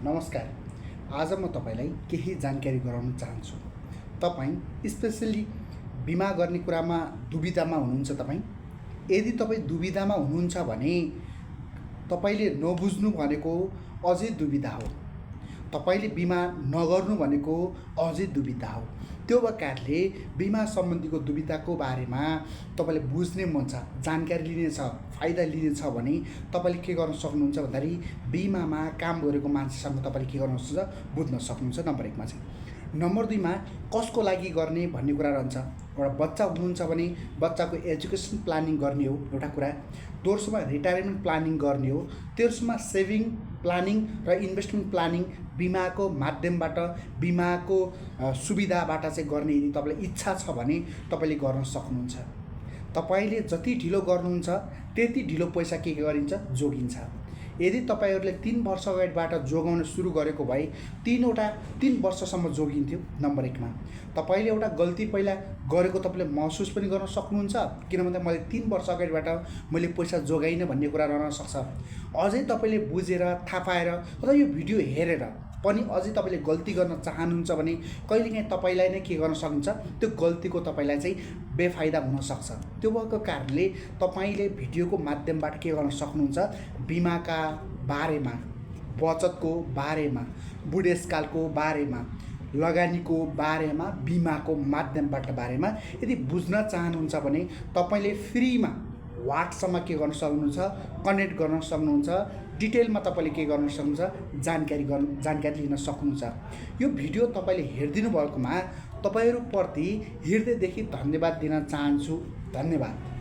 नमस्कार। आज म तपाईलाई केही जानकारी गराउन चाहन्छु। तपाईँ स्पेशली बिमा गर्ने कुरामा दुविधामा हुनुहुन्छ। यदि तपाईँ दुविधामा हुनुहुन्छ भने तपाईले नबुझ्नु भनेको अझै दुविधा हो। तपाईले बिमा नगर्नु भनेको अझै दुविधा हो। त्यो कारणले बिमा सम्बन्धीको दुविधाको बारेमा तपाईले बुझ्ने मन छ, जानकारी लिने छ, फाइदा लिने छ भने तपाईले के गर्न सक्नुहुन्छ भन्दाखेरि बिमामा काम गरेको मान्छेसँग तपाईले के गर्न सक्नुहुन्छ बुझ्न सक्नुहुन्छ। नम्बर 1 मा चाहिँ। नम्बर 2 मा कसको लागि गर्ने भन्ने कुरा रहन्छ। एउटा बच्चा हुनुहुन्छ भने बच्चाको एजुकेसन प्लानिङ गर्ने हो एउटा कुरा। दोस्रोमा रिटायरमेन्ट प्लानिङ गर्ने हो। तेस्रोमा सेभिङ प्लानिङ र इन्भेस्टमेन्ट प्लानिङ बिमाको माध्यमबाट बिमाको सुविधाबाट चाहिँ गर्ने यदि तपाईलाई इच्छा छ भने तपाईले गर्न सक्नुहुन्छ। तपाईले जति ढिलो गर्नुहुन्छ त्यति ढिलो पैसा के गरिन्छ जोगिन्छ। यदि तपाईहरुले 3 वर्ष अगाडिबाट जोगाउन सुरु गरेको भए 3 वर्षसम्म जोगिन्थ्यो। नम्बर 1 मा तपाईले एउटा गल्ती पहिला गरेको तपाईले महसुस पनि गर्न सक्नुहुन्छ, किनभने मैले 3 वर्ष अगाडिबाट मैले पैसा जोगाइन भन्ने कुरा रहन सक्छ। अझै तपाईले बुझेर थाहा पाएर अथवा यो भिडियो हेरेर पनि अझै तपाईले गल्ती गर्न चाहनुहुन्छ भने कहिलेकाहीँ तपाईलाई नै के गर्न सक्नुहुन्छ, त्यो गल्तीको तपाईलाई चाहिँ बेफाइदा हुन सक्छ। त्यो भएको कारणले तपाईले भिडियोको माध्यमबाट के गर्न सक्नुहुन्छ, बिमाका बारेमा, बचतको बारेमा, बुढेसकालको बारेमा, लगानीको बारेमा, बिमाको माध्यमबाट बारेमा यदि बुझ्न चाहनुहुन्छ भने तपाईले फ्रीमा व्हाट्सएपमा के गर्न सक्नुहुन्छ, कनेक्ट गर्न सक्नुहुन्छ। डिटेलमा तपाईले के गर्न सक्नुहुन्छ, जानकारी लिन सक्नुहुन्छ। यो भिडियो तपाईले हेरिदिनु भएकोमा तपाईहरुप्रति हृदयदेखि धन्यवाद दिन चाहन्छु। धन्यवाद।